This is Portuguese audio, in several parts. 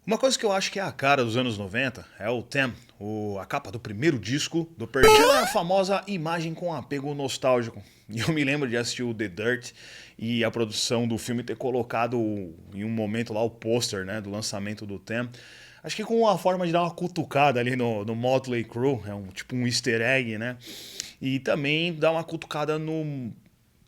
Uma coisa que eu acho que é a cara dos anos 90 é o Them, a capa do primeiro disco do Pearl Jam. É a famosa imagem com apego nostálgico. E eu me lembro de assistir o The Dirt e a produção do filme ter colocado em um momento lá o pôster, né, do lançamento do Them. Acho que com uma forma de dar uma cutucada ali no Motley Crue, é tipo um easter egg, né? E também dar uma cutucada no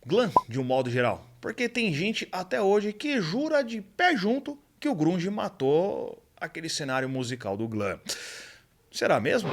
glam, de um modo geral. Porque tem gente até hoje que jura de pé junto que o grunge matou aquele cenário musical do glam. Será mesmo?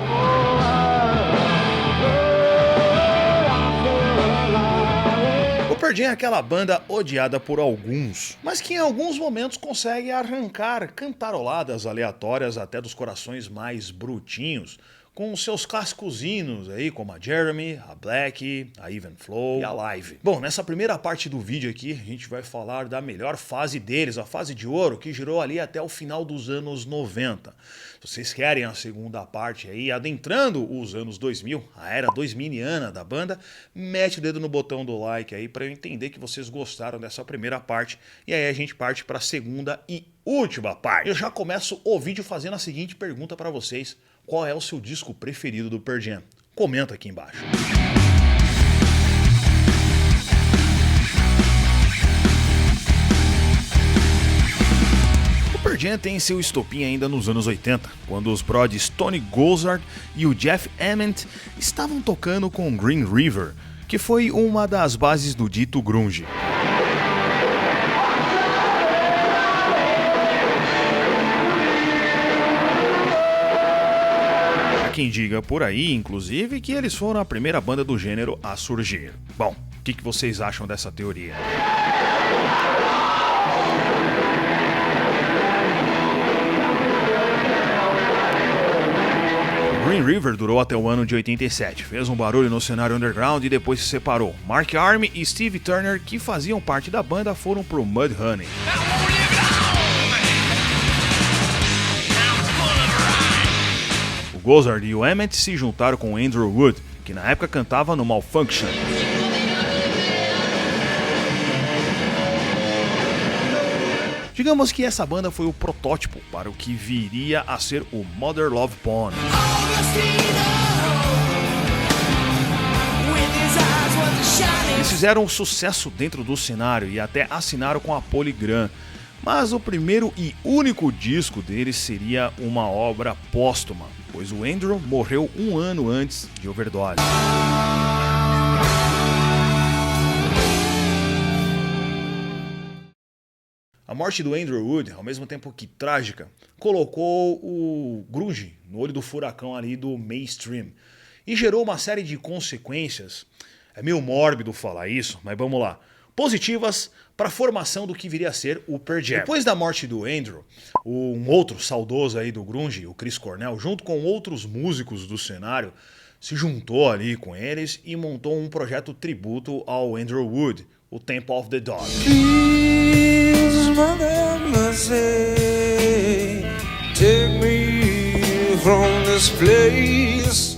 O Pearl Jam é aquela banda odiada por alguns, mas que em alguns momentos consegue arrancar cantaroladas aleatórias até dos corações mais brutinhos, com seus clássicos hinos aí, como a Jeremy, a Black, a Even Flow e a Live. Bom, nessa primeira parte do vídeo aqui, a gente vai falar da melhor fase deles, a fase de ouro, que girou ali até o final dos anos 90. Se vocês querem a segunda parte aí, adentrando os anos 2000, a era 2000iana da banda, mete o dedo no botão do like aí para eu entender que vocês gostaram dessa primeira parte, e aí a gente parte para a segunda e última parte. Eu já começo o vídeo fazendo a seguinte pergunta para vocês: qual é o seu disco preferido do Pearl Jam? Comenta aqui embaixo. O Pearl Jam tem seu estopim ainda nos anos 80, quando os brothers Tony Gossard e o Jeff Ament estavam tocando com Green River, que foi uma das bases do dito grunge. Quem diga por aí, inclusive, que eles foram a primeira banda do gênero a surgir. Bom, o que vocês acham dessa teoria? Green River durou até o ano de 87, fez um barulho no cenário underground e depois se separou. Mark Arm e Steve Turner, que faziam parte da banda, foram pro Mudhoney. Gossard e o Ament se juntaram com Andrew Wood, que na época cantava no Malfunction. Digamos que essa banda foi o protótipo para o que viria a ser o Mother Love Bone. Eles fizeram um sucesso dentro do cenário e até assinaram com a Polygram. Mas o primeiro e único disco deles seria uma obra póstuma, pois o Andrew morreu um ano antes de overdose. A morte do Andrew Wood, ao mesmo tempo que trágica, colocou o grunge no olho do furacão ali do mainstream e gerou uma série de consequências. É meio mórbido falar isso, mas vamos lá. Positivas para a formação do que viria a ser o Pearl Jam. Depois da morte do Andrew, um outro saudoso aí do grunge, o Chris Cornell, junto com outros músicos do cenário, se juntou ali com eles e montou um projeto tributo ao Andrew Wood, o Temple of the Dog.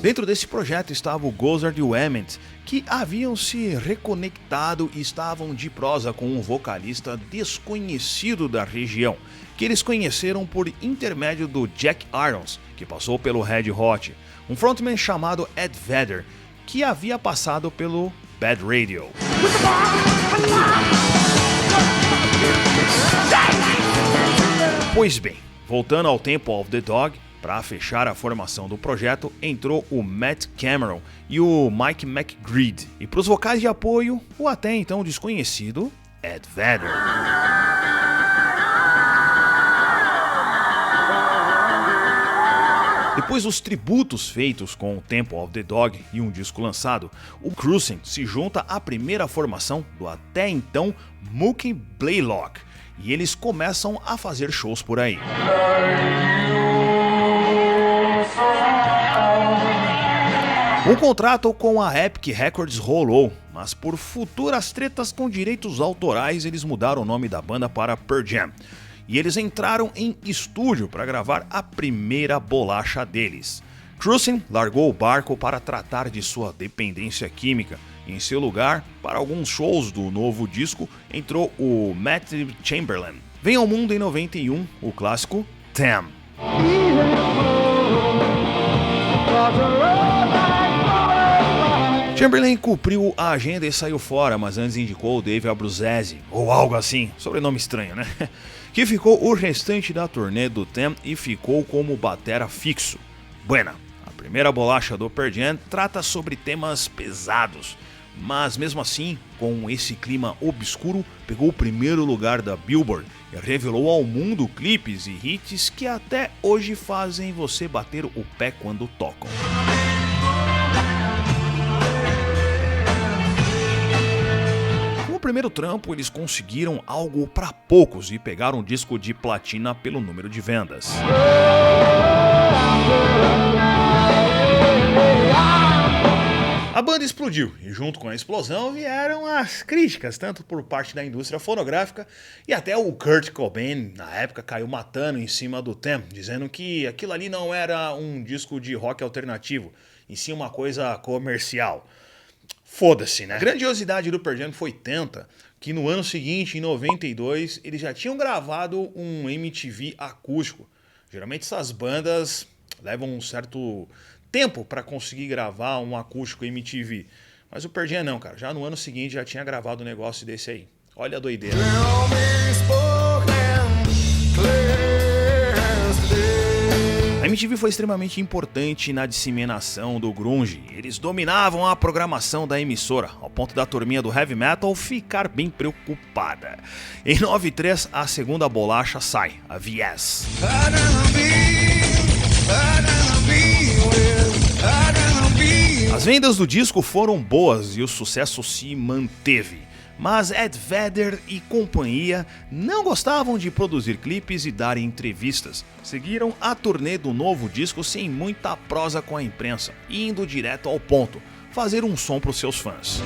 Dentro desse projeto estava o Gossard e o Ament, que haviam se reconectado e estavam de prosa com um vocalista desconhecido da região, que eles conheceram por intermédio do Jack Irons, que passou pelo Red Hot, um frontman chamado Ed Vedder, que havia passado pelo Bad Radio. Pois bem, voltando ao Temple of the Dog, para fechar a formação do projeto, entrou o Matt Cameron e o Mike McGreed. E para os vocais de apoio, o até então desconhecido Ed Vedder. Depois dos tributos feitos com o Temple of the Dog e um disco lançado, o Cruising se junta à primeira formação do até então Mookie Blaylock. E eles começam a fazer shows por aí. Um contrato com a Epic Records rolou, mas por futuras tretas com direitos autorais eles mudaram o nome da banda para Pearl Jam. E eles entraram em estúdio para gravar a primeira bolacha deles. Cruising largou o barco para tratar de sua dependência química. Em seu lugar, para alguns shows do novo disco, entrou o Matt Chamberlain. Vem ao mundo em 91 o clássico Them. Chamberlain cumpriu a agenda e saiu fora, mas antes indicou o Dave Abruzzese, ou algo assim, sobrenome estranho, né? Que ficou o restante da turnê do Them e ficou como batera fixo. Buena, a primeira bolacha do Pearl Jam trata sobre temas pesados, mas mesmo assim, com esse clima obscuro, pegou o primeiro lugar da Billboard e revelou ao mundo clipes e hits que até hoje fazem você bater o pé quando tocam. Com o primeiro trampo, eles conseguiram algo para poucos e pegaram um disco de platina pelo número de vendas. A banda explodiu e junto com a explosão vieram as críticas, tanto por parte da indústria fonográfica e até o Kurt Cobain, na época, caiu matando em cima do Them, dizendo que aquilo ali não era um disco de rock alternativo, e sim uma coisa comercial. Foda-se, né? A grandiosidade do Pearl Jam foi tanta que no ano seguinte, em 92, eles já tinham gravado um MTV acústico. Geralmente essas bandas levam um certo tempo para conseguir gravar um acústico MTV. Mas o Pearl Jam não, cara. Já no ano seguinte já tinha gravado um negócio desse aí. Olha a doideira. A MTV foi extremamente importante na disseminação do grunge. Eles dominavam a programação da emissora, ao ponto da turminha do heavy metal ficar bem preocupada. Em 93, a segunda bolacha sai, a VS. As vendas do disco foram boas e o sucesso se manteve, mas Ed Vedder e companhia não gostavam de produzir clipes e dar entrevistas. Seguiram a turnê do novo disco sem muita prosa com a imprensa, indo direto ao ponto, fazer um som para os seus fãs.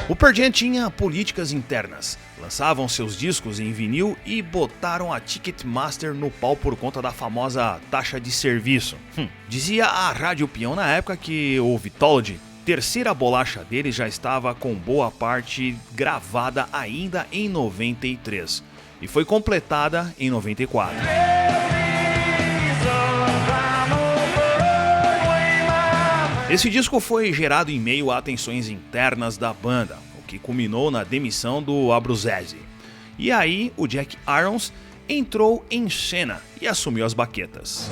O Pearl Jam tinha políticas internas. Lançavam seus discos em vinil e botaram a Ticketmaster no pau por conta da famosa taxa de serviço. Dizia a Rádio Peão na época que o Vitology, terceira bolacha dele, já estava com boa parte gravada ainda em 93 e foi completada em 94. Esse disco foi gerado em meio a tensões internas da banda, o que culminou na demissão do Abruzzese. E aí o Jack Irons entrou em cena e assumiu as baquetas.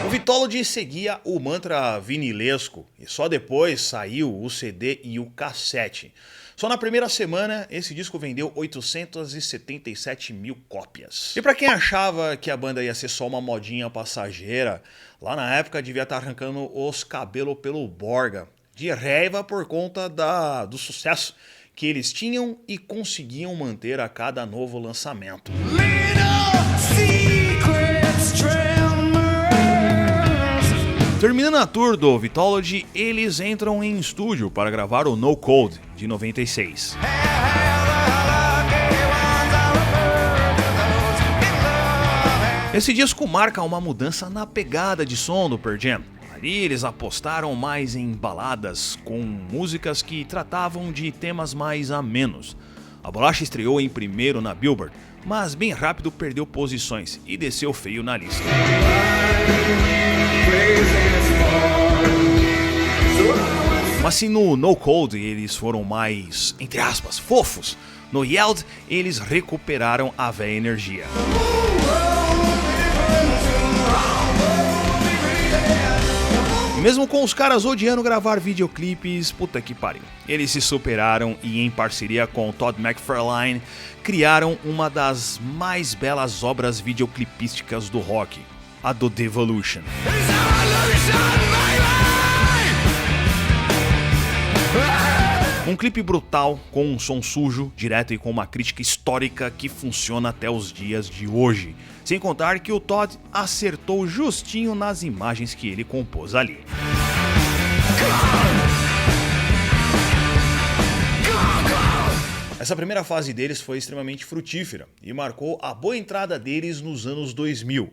O Vitology seguia o mantra vinilesco e só depois saiu o CD e o cassete. Só na primeira semana, esse disco vendeu 877 mil cópias. E pra quem achava que a banda ia ser só uma modinha passageira, lá na época devia estar arrancando os cabelos pelo Borga, de raiva por conta do sucesso que eles tinham e conseguiam manter a cada novo lançamento. Terminando a tour do Vitology, eles entram em estúdio para gravar o No Code, de 96. Esse disco marca uma mudança na pegada de som do Pearl Jam. Ali eles apostaram mais em baladas, com músicas que tratavam de temas mais amenos. A bolacha estreou em primeiro na Billboard, mas bem rápido perdeu posições e desceu feio na lista. Mas se no No Code eles foram mais, entre aspas, fofos, no Yelled eles recuperaram a velha energia. E mesmo com os caras odiando gravar videoclipes, puta que pariu, eles se superaram e em parceria com Todd McFarlane criaram uma das mais belas obras videoclipísticas do rock, a do Devolution. Um clipe brutal, com um som sujo, direto e com uma crítica histórica que funciona até os dias de hoje. Sem contar que o Todd acertou justinho nas imagens que ele compôs ali. Essa primeira fase deles foi extremamente frutífera e marcou a boa entrada deles nos anos 2000.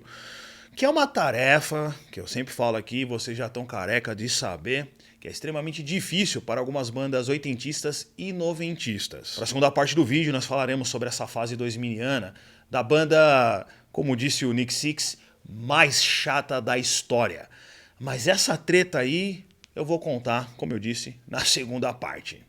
Que é uma tarefa, que eu sempre falo aqui, vocês já estão careca de saber, que é extremamente difícil para algumas bandas oitentistas e noventistas. Para a segunda parte do vídeo nós falaremos sobre essa fase 2000iana da banda, como disse o Nick Six, mais chata da história. Mas essa treta aí eu vou contar, como eu disse, na segunda parte.